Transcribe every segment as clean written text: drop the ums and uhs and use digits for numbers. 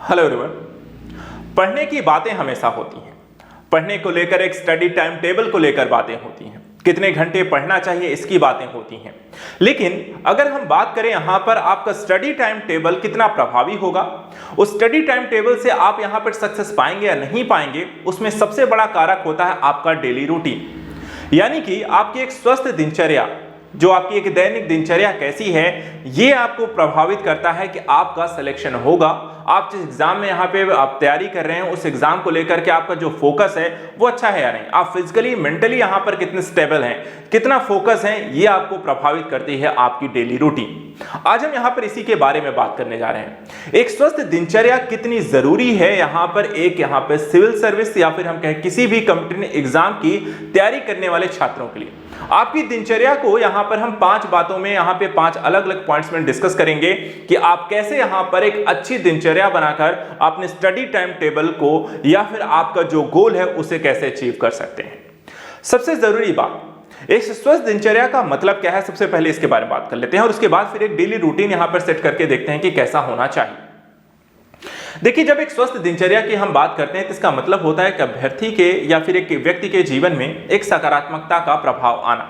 Hello everyone. पढ़ने की बातें हमेशा होती हैं। पढ़ने को लेकर एक स्टडी टाइम टेबल को लेकर बातें होती हैं, कितने घंटे पढ़ना चाहिए इसकी बातें होती हैं। लेकिन अगर हम बात करें यहां पर आपका स्टडी टाइम टेबल कितना प्रभावी होगा, उस स्टडी टाइम टेबल से आप यहां पर सक्सेस पाएंगे या नहीं पाएंगे, उसमें सबसे बड़ा कारक होता है आपका डेली रूटीन। यानी कि आपकी एक स्वस्थ दिनचर्या, जो आपकी एक दैनिक दिनचर्या कैसी है, ये आपको प्रभावित करता है कि आपका सिलेक्शन होगा। आप जिस एग्जाम में यहाँ पे आप तैयारी कर रहे हैं, उस एग्जाम को लेकर के आपका जो फोकस है वो अच्छा है या नहीं, आप फिजिकली मेंटली यहाँ पर कितने स्टेबल हैं, कितना फोकस है, ये आपको प्रभावित करती है आपकी डेली रूटीन। आज हम यहाँ पर इसी के बारे में बात करने जा रहे हैं। एक स्वस्थ दिनचर्या कितनी जरूरी है यहाँ पर एक यहाँ पे सिविल सर्विस या फिर हम कहें किसी भी कॉम्पिटिटिव एग्जाम की तैयारी करने वाले छात्रों के लिए। आपकी दिनचर्या को यहाँ पर हम 5 बातों में, यहाँ पे 5 अलग अलग पॉइंट्स में डिस्कस करेंगे कि आप कैसे यहाँ पर एक अच्छी दिनचर्या बनाकर अपने स्टडी टाइम टेबल को या फिर आपका जो गोल है उसे कैसे अचीव कर सकते हैं। सबसे जरूरी बात, एक स्वस्थ दिनचर्या का मतलब क्या है, सबसे पहले इसके बारे में बात कर लेते हैं और उसके बाद फिर एक डेली रूटीन यहां पर सेट करके देखते हैं कि कैसा होना चाहिए। देखिए, जब एक स्वस्थ दिनचर्या की हम बात करते हैं तो इसका मतलब होता है कि अभ्यर्थी के या फिर एक व्यक्ति के जीवन में एक सकारात्मकता का प्रभाव आना,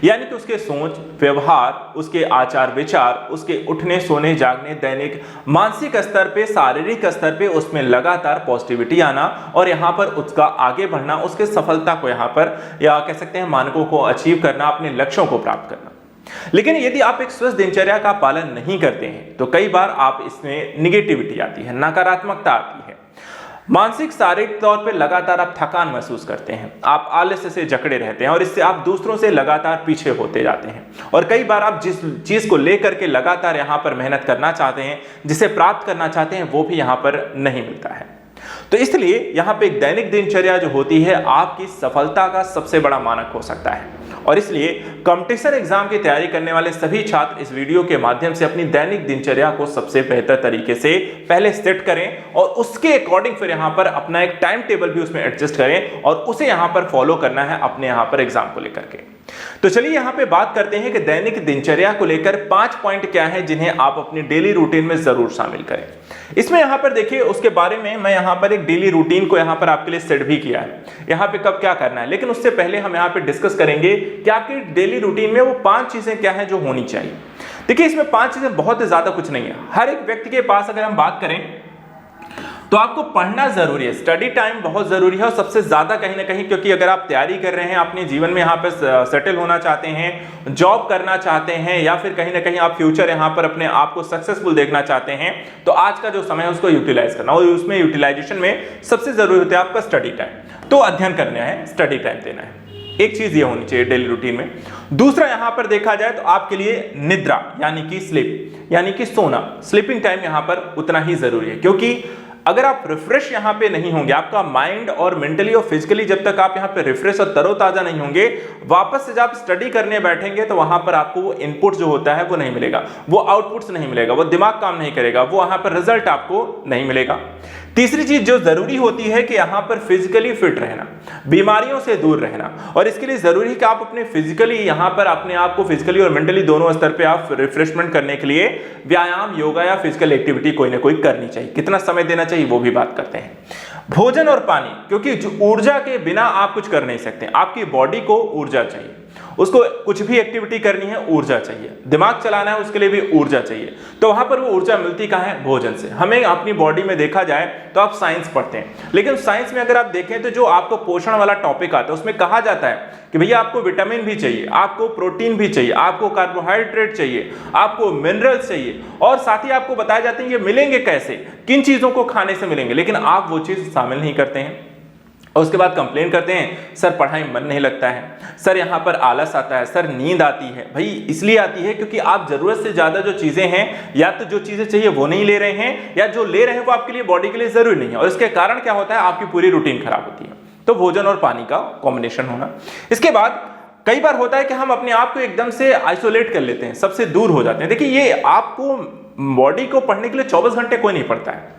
यानी कि उसके सोच, व्यवहार, उसके आचार विचार, उसके उठने सोने जागने, दैनिक मानसिक स्तर पे, शारीरिक स्तर पे उसमें लगातार पॉजिटिविटी आना और यहाँ पर उसका आगे बढ़ना, उसके सफलता को यहाँ पर या कह सकते हैं मानकों को अचीव करना, अपने लक्ष्यों को प्राप्त करना। लेकिन यदि आप एक स्वस्थ दिनचर्या का पालन नहीं करते हैं तो कई बार आप इसमें निगेटिविटी आती है, नकारात्मकता आती है। मानसिक शारीरिक तौर पे लगातार आप थकान महसूस करते हैं, आप आलस्य से जकड़े रहते हैं और इससे आप दूसरों से लगातार पीछे होते जाते हैं। और कई बार आप जिस चीज को लेकर के लगातार यहाँ पर मेहनत करना चाहते हैं, जिसे प्राप्त करना चाहते हैं, वो भी यहाँ पर नहीं मिलता है। तो इसलिए यहाँ पे एक दैनिक दिनचर्या जो होती है आपकी सफलता का सबसे बड़ा मानक हो सकता है। और इसलिए कंपटीशन एग्जाम की तैयारी करने वाले सभी छात्र इस वीडियो के माध्यम से अपनी दैनिक दिनचर्या को सबसे बेहतर तरीके से पहले सेट करें और उसके अकॉर्डिंग फिर यहाँ पर अपना एक टाइम टेबल भी उसमें एडजस्ट करें और उसे यहाँ पर फॉलो करना है अपने यहाँ पर एग्जाम को लेकर के। तो चलिए यहाँ पे बात करते हैं कि दैनिक दिनचर्या को लेकर 5 पॉइंट क्या है जिन्हें आप अपनी डेली रूटीन में जरूर शामिल करें। इसमें यहाँ पर देखिए, उसके बारे में मैं यहाँ पर एक डेली रूटीन को यहाँ पर आपके लिए सेट भी किया है, यहाँ पे कब क्या करना है। लेकिन उससे पहले हम यहाँ पे डिस्कस करेंगे कि आपकी डेली रूटीन में वो 5 चीजें क्या है जो होनी चाहिए। देखिए, इसमें 5 चीजें बहुत ज्यादा कुछ नहीं है। हर एक व्यक्ति के पास अगर हम बात करें तो आपको पढ़ना जरूरी है, स्टडी टाइम बहुत जरूरी है और सबसे ज्यादा कहीं ना कहीं, क्योंकि अगर आप तैयारी कर रहे हैं, अपने जीवन में यहाँ पे सेटल होना चाहते हैं, जॉब करना चाहते हैं या फिर कहीं ना कहीं आप फ्यूचर यहाँ पर अपने आप को सक्सेसफुल देखना चाहते हैं, तो आज का जो समय है उसको यूटिलाइज करना और उसमें यूटिलाइजेशन में सबसे जरूरी होता है आपका स्टडी टाइम। तो अध्ययन करना है, स्टडी टाइम देना है, एक चीज ये होनी चाहिए डेली रूटीन में। दूसरा यहां पर देखा जाए तो आपके लिए निद्रा यानी कि स्लीप यानी कि सोना, स्लीपिंग टाइम यहां पर उतना ही जरूरी है, क्योंकि अगर आप रिफ्रेश यहाँ पे नहीं होंगे, आपका माइंड और मेंटली और फिजिकली जब तक आप यहाँ पे रिफ्रेश और तरोताजा नहीं होंगे, वापस से जब आप स्टडी करने बैठेंगे तो वहां पर आपको वो इनपुट जो होता है वो नहीं मिलेगा, वो आउटपुट्स नहीं मिलेगा, वो दिमाग काम नहीं करेगा, वो वहां पर रिजल्ट आपको नहीं मिलेगा। तीसरी चीज जो जरूरी होती है कि यहाँ पर फिजिकली फिट रहना, बीमारियों से दूर रहना, और इसके लिए जरूरी है कि आप अपने फिजिकली यहाँ पर अपने आप को फिजिकली और मेंटली दोनों स्तर पे आप रिफ्रेशमेंट करने के लिए व्यायाम, योगा या फिजिकल एक्टिविटी कोई ना कोई करनी चाहिए। कितना समय देना चाहिए वो भी बात करते हैं। भोजन और पानी, क्योंकि जो ऊर्जा के बिना आप कुछ कर नहीं सकते, आपकी बॉडी को ऊर्जा चाहिए, उसको कुछ भी एक्टिविटी करनी है ऊर्जा चाहिए, दिमाग चलाना है उसके लिए भी ऊर्जा चाहिए। तो वहां पर वो ऊर्जा मिलती कहाँ है? भोजन से। हमें अपनी बॉडी में देखा जाए तो आप साइंस पढ़ते हैं, लेकिन साइंस में अगर आप देखें तो जो आपको पोषण वाला टॉपिक आता है उसमें कहा जाता है कि भैया आपको विटामिन भी चाहिए, आपको प्रोटीन भी चाहिए, आपको कार्बोहाइड्रेट चाहिए, आपको मिनरल्स चाहिए, और साथ ही आपको बताया जाता है ये मिलेंगे कैसे, किन चीजों को खाने से मिलेंगे, लेकिन आप वो चीज शामिल नहीं करते हैं। और उसके बाद कंप्लेन करते हैं, सर पढ़ाई मन नहीं लगता है, सर यहाँ पर आलस आता है, सर नींद आती है। भाई इसलिए आती है क्योंकि आप जरूरत से ज्यादा जो चीजें हैं, या तो जो चीजें चाहिए वो नहीं ले रहे हैं, या जो ले रहे हैं वो आपके लिए बॉडी के लिए जरूरी नहीं है, और इसके कारण क्या होता है? आपकी पूरी रूटीन खराब होती है। तो भोजन और पानी का कॉम्बिनेशन होना। इसके बाद कई बार होता है कि हम अपने आप को एकदम से आइसोलेट कर लेते हैं, सबसे दूर हो जाते हैं। देखिए, ये आपको बॉडी को पढ़ने के लिए 24 घंटे कोई नहीं पढ़ता है।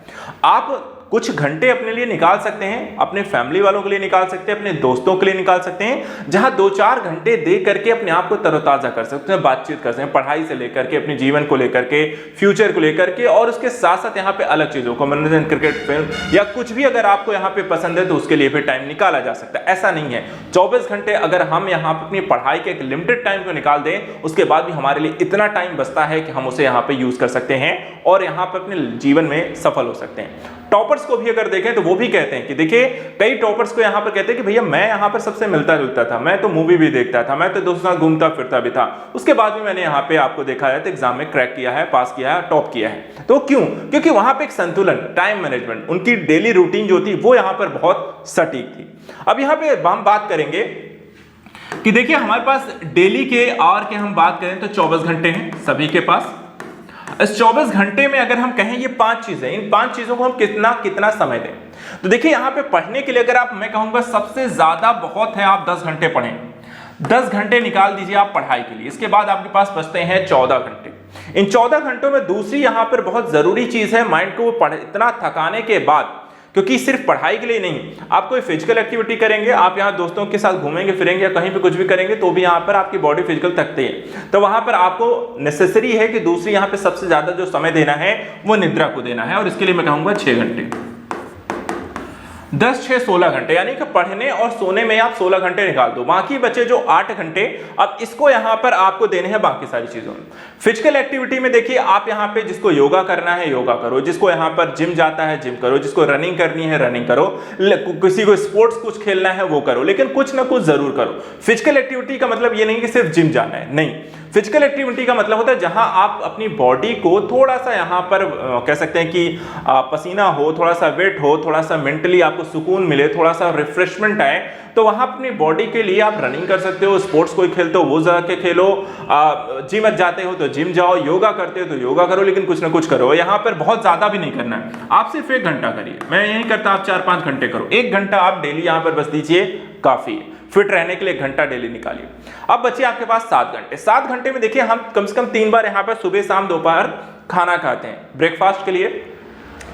आप कुछ घंटे अपने लिए निकाल सकते हैं, अपने फैमिली वालों के लिए निकाल सकते हैं, अपने दोस्तों के लिए निकाल सकते हैं, जहां 2-4 घंटे दे करके अपने आप को तरोताजा कर सकते हैं, बातचीत कर सकते हैं, पढ़ाई से लेकर के, अपने जीवन को लेकर के, फ्यूचर को लेकर के, और उसके साथ साथ यहाँ पे अलग चीजों को, मनोरंजन, क्रिकेट, फिल्म या कुछ भी अगर आपको यहाँ पे पसंद है तो उसके लिए भी टाइम निकाला जा सकता है। ऐसा नहीं है 24 घंटे अगर हम यहाँ पे अपनी पढ़ाई के एक लिमिटेड टाइम को निकाल दें, उसके बाद भी हमारे लिए इतना टाइम बचता है कि हम उसे यहाँ पे यूज कर सकते हैं और यहाँ पे अपने जीवन में सफल हो सकते हैं। टॉपर्स को भी अगर देखें तो वो भी कहते हैं कि देखिए, कई टॉपर्स को यहाँ पर कहते हैं कि भैया मैं यहाँ पर सबसे मिलता जुलता था, मैं तो मूवी भी देखता था, मैं तो दोस्तों के साथ घूमता फिरता भी था, उसके बाद भी मैंने यहाँ पे आपको देखा है तो एग्जाम में क्रैक किया है, पास किया है, टॉप किया है। तो क्यों? क्योंकि वहां पे एक संतुलन, टाइम मैनेजमेंट, उनकी डेली रूटीन जो थी वो यहाँ पर बहुत सटीक थी। अब यहाँ पे हम बात करेंगे कि देखिए हमारे पास डेली के आवर के हम बात करें तो 24 घंटे हैं सभी के पास। इस 24 घंटे में अगर हम कहें ये 5 चीजें, इन 5 चीजों को हम कितना समय दें, तो देखिए यहाँ पे पढ़ने के लिए अगर आप, मैं कहूंगा सबसे ज्यादा बहुत है आप 10 घंटे पढ़ें, 10 घंटे निकाल दीजिए आप पढ़ाई के लिए। इसके बाद आपके पास बचते हैं 14 घंटे। इन 14 घंटों में दूसरी यहाँ पर बहुत जरूरी चीज है, माइंड को इतना थकाने के बाद, क्योंकि सिर्फ पढ़ाई के लिए नहीं, आप कोई फिजिकल एक्टिविटी करेंगे, आप यहाँ दोस्तों के साथ घूमेंगे फिरेंगे या कहीं पे कुछ भी करेंगे तो भी यहाँ पर आपकी बॉडी फिजिकल थकती है, तो वहां पर आपको नेसेसरी है कि दूसरी यहाँ पे सबसे ज्यादा जो समय देना है वो निद्रा को देना है, और इसके लिए मैं कहूंगा 6 घंटे, 10, 6, 16 घंटे, यानी कि पढ़ने और सोने में आप 16 घंटे निकाल दो, बाकी बचे जो 8 घंटे, अब इसको यहां पर आपको देने हैं बाकी सारी चीजों में। फिजिकल एक्टिविटी में देखिए आप यहां पे जिसको योगा करना है योगा करो, जिसको यहां पर जिम जाता है जिम करो, जिसको रनिंग करनी है रनिंग करो, किसी को स्पोर्ट्स कुछ खेलना है वो करो, लेकिन कुछ ना कुछ जरूर करो। फिजिकल एक्टिविटी का मतलब ये नहीं कि सिर्फ जिम जाना है, नहीं, फिजिकल एक्टिविटी का मतलब होता है जहां आप अपनी बॉडी को थोड़ा सा यहां पर कह सकते हैं कि पसीना हो, थोड़ा सा वेट हो, थोड़ा सा मेंटली आपको सुकून मिले, थोड़ा सा रिफ्रेशमेंट आए, तो वहां अपनी बॉडी के लिए आप रनिंग कर सकते हो, स्पोर्ट्स कोई खेलते हो वो जाके खेलो, जिम जाते हो तो जिम जाओ, योगा करते हो तो योगा करो, लेकिन कुछ ना कुछ करो। यहाँ पर बहुत ज्यादा भी नहीं करना है, आप सिर्फ 1 घंटा करिए, मैं यही करता आप 4-5 घंटे करो, 1 घंटा आप डेली यहाँ पर बस दीजिए, काफी है। फिट रहने के लिए 1 घंटा डेली निकालिए। अब बचिए आपके पास 7 घंटे। 7 घंटे में देखिए हम कम से कम 3 बार यहाँ पर सुबह शाम दोपहर खाना खाते हैं, ब्रेकफास्ट के लिए,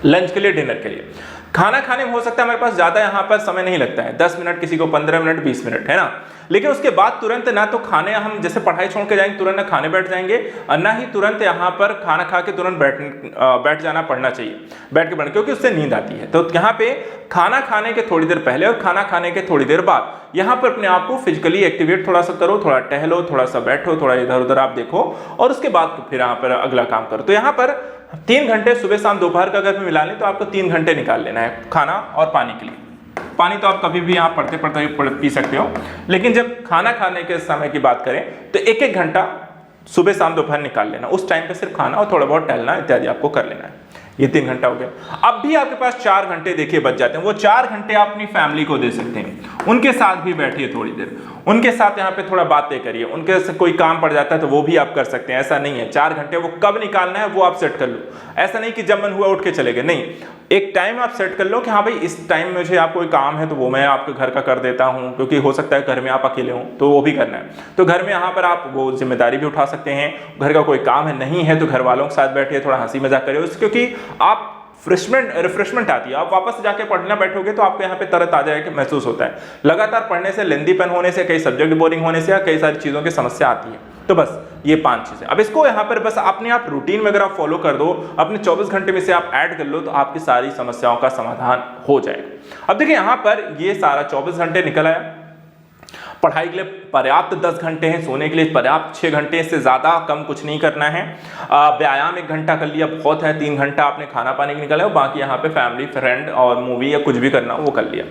लंच के लिए, डिनर के लिए। खाना खाने में हो सकता है हमारे पास ज्यादा यहाँ पर समय नहीं लगता है, 10 मिनट, किसी को 15 मिनट, 20 मिनट, है ना, लेकिन उसके बाद तुरंत ना तो खाने, हम जैसे पढ़ाई छोड़ के जाएंगे तुरंत ना खाने बैठ जाएंगे, और ना ही तुरंत यहाँ पर खाना खा के तुरंत बैठ जाना पढ़ना चाहिए, बैठ के पढ़ना, क्योंकि उससे नींद आती है। तो यहाँ पे खाना खाने के थोड़ी देर पहले और खाना खाने के थोड़ी देर बाद यहाँ पर अपने आप को फिजिकली एक्टिवेट थोड़ा सा करो, थोड़ा टहलो, थोड़ा सा बैठो, थोड़ा इधर उधर आप देखो, और उसके बाद फिर यहाँ पर अगला काम करो। तो यहाँ पर 3 घंटे सुबह शाम दोपहर का अगर मिला लें तो आपको 3 घंटे निकाल लेना है खाना और पानी के लिए। पानी तो आप कभी भी यहाँ पढ़ते पढ़ते पी सकते हो, लेकिन जब खाना खाने के समय की बात करें तो 1-1 घंटा सुबह शाम दोपहर निकाल लेना, उस टाइम पे सिर्फ खाना और थोड़ा बहुत टहलना इत्यादि आपको कर लेना है। ये 3 घंटा हो गया। अब भी आपके पास 4 घंटे देखिए बच जाते हैं, वो 4 घंटे आप अपनी फैमिली को दे सकते हैं, उनके साथ भी बैठिए थोड़ी देर, उनके साथ यहाँ पे थोड़ा बातें करिए, उनके से कोई काम पड़ जाता है तो वो भी आप कर सकते हैं। ऐसा नहीं है 4 घंटे वो कब निकालना है वो आप सेट कर लो, ऐसा नहीं कि जब मन हुआ उठ के चले गए, नहीं, एक टाइम आप सेट कर लो कि हाँ भाई इस टाइम मुझे आप कोई काम है तो वो मैं आपके घर का कर देता हूँ, क्योंकि हो सकता है घर में आप अकेले हो तो वो भी करना है, तो घर में यहाँ पर आप वो जिम्मेदारी भी उठा सकते हैं। घर का कोई काम है नहीं है तो घर वालों के साथ बैठिए, थोड़ा हंसी मजाक करिए, क्योंकि आप रिफ्रेशमेंट आती है। आप वापस जाके पढ़ना बैठोगे तो आपको यहाँ पे तरत आ जाएगा महसूस होता है। लगातार पढ़ने से, लेंदीपन होने से, कई सब्जेक्ट बोरिंग होने से या कई सारी चीजों की समस्या आती है। तो बस ये 5 चीजें, अब इसको यहाँ पर बस अपने आप रूटीन में अगर आप फॉलो कर दो, अपने 24 घंटे में से आप ऐड कर लो तो आपकी सारी समस्याओं का समाधान हो जाएगा। अब देखिए यहाँ पर ये सारा 24 घंटे निकल आया, पढ़ाई के लिए पर्याप्त 10 घंटे हैं, सोने के लिए पर्याप्त 6 घंटे, से ज्यादा कम कुछ नहीं करना है। व्यायाम 1 घंटा कर लिया बहुत है, 3 घंटा आपने खाना पानी के निकाला, बाकी यहाँ पे फैमिली फ्रेंड और मूवी या कुछ भी करना वो कर लिया।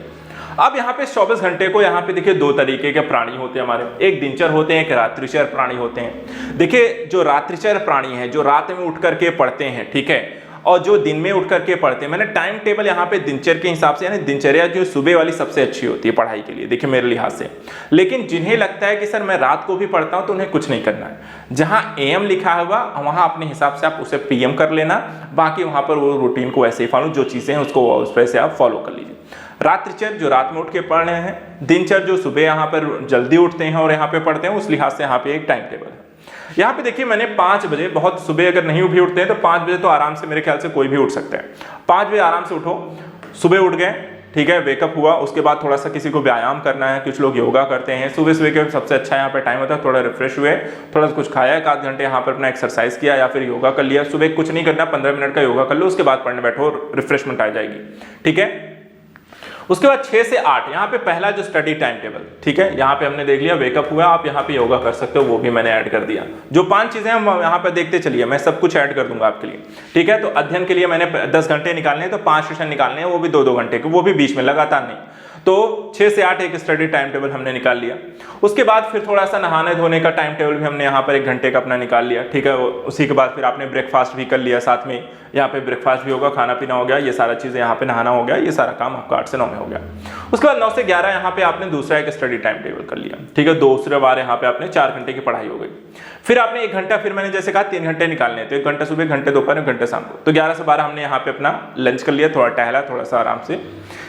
अब यहाँ पे 24 घंटे को यहाँ पे देखिए 2 तरीके के प्राणी होते हैं हमारे, एक दिनचर होते हैं, एक रात्रिचर प्राणी होते हैं। देखिए जो रात्रिचर प्राणी है, जो रात में उठ करके पढ़ते हैं, ठीक है, और जो दिन में उठ करके पढ़ते हैं, मैंने टाइम टेबल यहाँ पे दिनचर्या के हिसाब से, यानी दिनचर्या जो सुबह वाली सबसे अच्छी होती है पढ़ाई के लिए, देखिए मेरे लिहाज से। लेकिन जिन्हें लगता है कि सर मैं रात को भी पढ़ता हूँ तो उन्हें कुछ नहीं करना है, जहाँ AM लिखा हुआ वहाँ अपने हिसाब से आप उसे PM कर लेना, बाकी वहाँ पर वो रूटीन को ऐसे ही फॉलो, जो चीज़ें हैं उसको उस पर से आप फॉलो कर लीजिए। रात्रिचर जो रात में उठ के पढ़ रहे हैं, दिनचर जो सुबह यहाँ पर जल्दी उठते हैं और यहाँ पे पढ़ते हैं, उस लिहाज से यहाँ पे एक टाइम टेबल है। यहाँ पे देखिए मैंने 5 बजे, बहुत सुबह अगर नहीं भी उठते हैं तो 5 बजे तो आराम से मेरे ख्याल से कोई भी उठ सकता है। 5 बजे आराम से उठो, सुबह उठ गए, ठीक है, वेकअप हुआ, उसके बाद थोड़ा सा किसी को व्यायाम करना है, कुछ लोग योगा करते हैं, सुबह सुबह के सबसे अच्छा यहाँ पे टाइम होता है, थोड़ा रिफ्रेश हुए, थोड़ा सा कुछ खाया, 1 आध घंटे यहाँ पर अपना एक्सरसाइज किया या फिर योगा कर लिया। सुबह कुछ नहीं करना, 15 मिनट का योगा कर लो, उसके बाद पढ़ने बैठो, रिफ्रेशमेंट आ जाएगी, ठीक है। उसके बाद 6 से 8 यहाँ पे पहला जो स्टडी टाइम टेबल, ठीक है, यहाँ पे हमने देख लिया, वेकअप हुआ, आप यहाँ पे योगा कर सकते हो, वो भी मैंने ऐड कर दिया। जो 5 चीजें हम यहाँ पे देखते चलिए, मैं सब कुछ ऐड कर दूंगा आपके लिए, ठीक है। तो अध्ययन के लिए मैंने 10 घंटे निकालने हैं, तो 5 सेशन निकालने हैं, वो भी 2-2 घंटे के, वो भी बीच में, लगातार नहीं। तो 6 से 8 एक स्टडी टाइम टेबल हमने निकाल लिया। उसके बाद फिर थोड़ा सा नहाने धोने का टाइम टेबल भी हमने यहाँ पर 1 घंटे का अपना निकाल लिया, ठीक है। उसी के बाद फिर आपने ब्रेकफास्ट भी कर लिया साथ में, यहाँ पे ब्रेकफास्ट भी होगा, खाना पीना हो गया, ये सारा चीजें, यहाँ पे नहाना हो गया, ये सारा काम आपका 8 से 9 में हो गया। उसके बाद 9 से 11 यहाँ पे आपने दूसरा एक स्टडी टाइम टेबल कर लिया, ठीक है। दूसरे बार यहाँ पे आपने 4 घंटे की पढ़ाई हो गई। फिर आपने 1 घंटा, फिर मैंने जैसे कहा 3 घंटे निकालने, तो 1 घंटा सुबह, 1 घंटे दोपहर, 1 घंटे शाम को, तो 11 से 12 हमने यहाँ पे अपना लंच कर लिया, थोड़ा टहला, थोड़ा सा आराम से।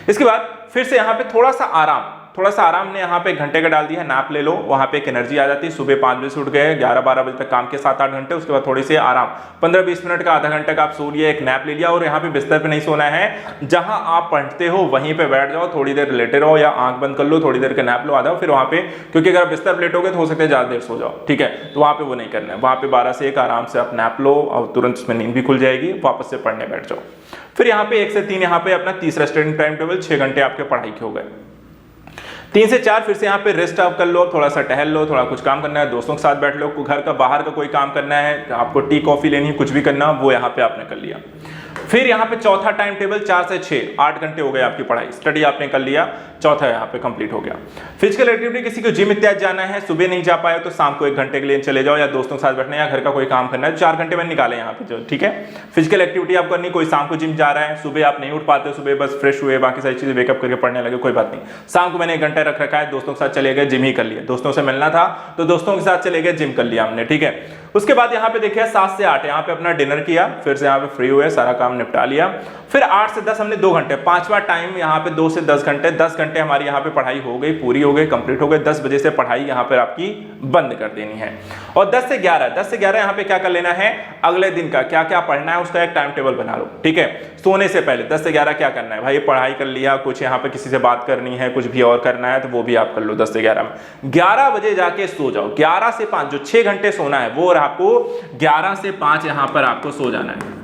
इसके बाद फिर से यहाँ पे थोड़ा सा आराम ने यहाँ पे 1 घंटे का डाल दिया है, नैप ले लो, वहां पे एक एनर्जी आ जाती है। सुबह 5 बजे से उठ गए, 11-12 बजे तक काम के 7-8 घंटे, उसके बाद थोड़ी सी आराम, 15-20 मिनट का, आधा घंटे का आप सो लिए, एक नैप ले लिया। और यहाँ पे बिस्तर पे नहीं सोना है, जहां आप पढ़ते हो वहीं पे बैठ जाओ, थोड़ी देर लेटे रहो या आंख बंद कर लो, थोड़ी देर का नैप लो, आ जाओ फिर वहां पे, क्योंकि अगर आप बिस्तर पर लेटोगे तो हो सकता है ज्यादा देर सो जाओ, ठीक है। तो वहां पे वो नहीं करना है, वहां पे 12 से 1 आराम से आप नैप लो और तुरंत उसमें नींद भी खुल जाएगी, वापस से पढ़ने बैठ जाओ। फिर यहाँ पे 1 से 3 यहाँ पे अपना तीसरा स्टडी टाइम टेबल, 6 घंटे आपके पढ़ाई के हो गए। 3 से 4 फिर से यहाँ पे रेस्ट आप कर लो, थोड़ा सा टहल लो, थोड़ा कुछ काम करना है, दोस्तों के साथ बैठ लो, घर का बाहर का कोई काम करना है, आपको टी कॉफी लेनी है, कुछ भी करना, वो यहाँ पे आपने कर लिया। फिर यहाँ पे चौथा टाइम टेबल, 4 से 6, 8 घंटे हो गए आपकी पढ़ाई, स्टडी आपने कर लिया, चौथा यहाँ पे कंप्लीट हो गया। फिजिकल एक्टिविटी, किसी को जिम इत्यादि जाना है, सुबह नहीं जा पाए तो शाम को 1 घंटे के लिए चले जाओ, या दोस्तों के साथ बैठना है, या घर का कोई काम करना है, 4 घंटे मैंने निकाले यहाँ पे, ठीक है। फिजिकल एक्टिविटी आप करनी, कोई शाम को जिम जा रहा है, सुबह आप नहीं उठ पाते, सुबह बस फ्रेश हुए, बाकी सारी चीजें वेकअप करके पढ़ने लगे, कोई बात नहीं, शाम को मैंने 1 घंटा रख रखा है, दोस्तों के साथ चले गए, जिम ही कर लिया, दोस्तों से मिलना था तो दोस्तों के साथ चले गए, जिम कर लिया हमने, ठीक है। उसके बाद यहाँ पे देखिए 7 से 8 यहाँ पे अपना डिनर किया, फिर से यहाँ पे फ्री हुए, सारा काम निपटा लिया। फिर 8 से 10 हमने 2 घंटे, 5वां टाइम यहाँ पे 2 से 10 घंटे, 10 घंटे हमारी यहाँ पे पढ़ाई हो गई, पूरी हो गई, कंप्लीट हो गई। 10 बजे से पढ़ाई यहाँ पर आपकी बंद कर देनी है। और 10 से 11 यहाँ पे क्या कर लेना है, अगले दिन का क्या क्या पढ़ना है उसका एक टाइम टेबल बना लो, ठीक है। सोने से पहले 10 से 11 क्या करना है भाई, पढ़ाई कर लिया, कुछ यहाँ पे किसी से बात करनी है, कुछ भी और करना है तो वो भी आप कर लो 10 से 11 में। 11 बजे जाके सो जाओ, 11 से 5 जो 6 घंटे सोना है वो आपको 11 से 5 यहाँ पर आपको सो जाना है,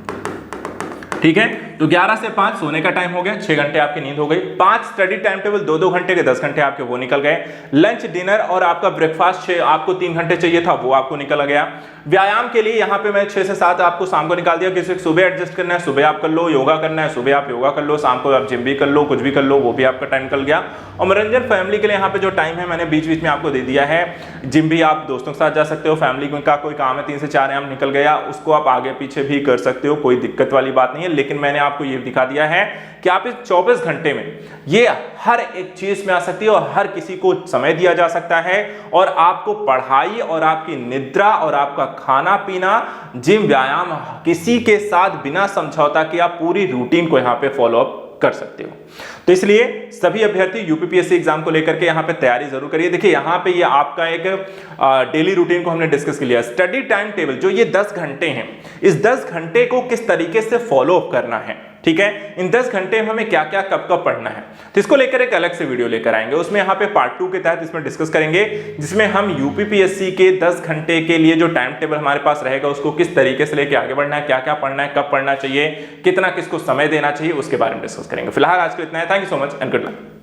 ठीक है। तो 11 से 5 सोने का टाइम हो गया, 6 घंटे आपकी नींद हो गई। 5 स्टडी टाइम टेबल, 2-2 घंटे के 10 घंटे आपके वो निकल गए। लंच, डिनर और आपका ब्रेकफास्ट आपको 3 घंटे चाहिए था, वो आपको निकल गया। व्यायाम के लिए यहाँ पे मैं 6 से 7 आपको शाम को निकाल दिया, किसी को सुबह एडजस्ट करना है सुबह आप कर लो, योगा करना है सुबह आप योगा कर लो, शाम को आप जिम भी कर लो, कुछ भी कर लो, वो भी आपका टाइम निकल गया। और मनोरंजन फैमिली के लिए यहाँ पे जो टाइम है मैंने बीच बीच में आपको दे दिया है। जिम भी आप दोस्तों के साथ जा सकते हो, फैमिली का कोई काम है 3 से 4 निकल गया, उसको आप आगे पीछे भी कर सकते हो, कोई दिक्कत वाली बात नहीं है। लेकिन मैंने आपको ये दिखा दिया है कि आप इस 24 घंटे में ये हर एक चीज में आ सकती है और हर किसी को समय दिया जा सकता है, और आपको पढ़ाई और आपकी निद्रा और आपका खाना पीना, जिम, व्यायाम, किसी के साथ बिना समझौता के आप पूरी रूटीन को यहाँ पे फॉलो अप कर सकते हो। तो इसलिए सभी अभ्यर्थी यूपीपीएससी एग्जाम को लेकर के यहाँ पे तैयारी जरूर करिए। देखिए यहाँ पे ये आपका एक डेली रूटीन को हमने डिस्कस कर लिया। स्टडी टाइम टेबल जो ये 10 घंटे हैं, इस 10 घंटे को किस तरीके से फॉलो अप करना है, ठीक है। इन 10 घंटे में हमें क्या क्या कब कब पढ़ना है, तो इसको लेकर एक अलग से वीडियो लेकर आएंगे। उसमें यहाँ पे पार्ट 2 के तहत इसमें डिस्कस करेंगे, जिसमें हम यूपीपीएससी के 10 घंटे के लिए जो टाइम टेबल हमारे पास रहेगा उसको किस तरीके से लेके आगे बढ़ना है, क्या क्या पढ़ना है, कब पढ़ना चाहिए, कितना किसको समय देना चाहिए, उसके बारे में डिस्कस करेंगे। फिलहाल आज के इतना है। Thank you so much and good luck.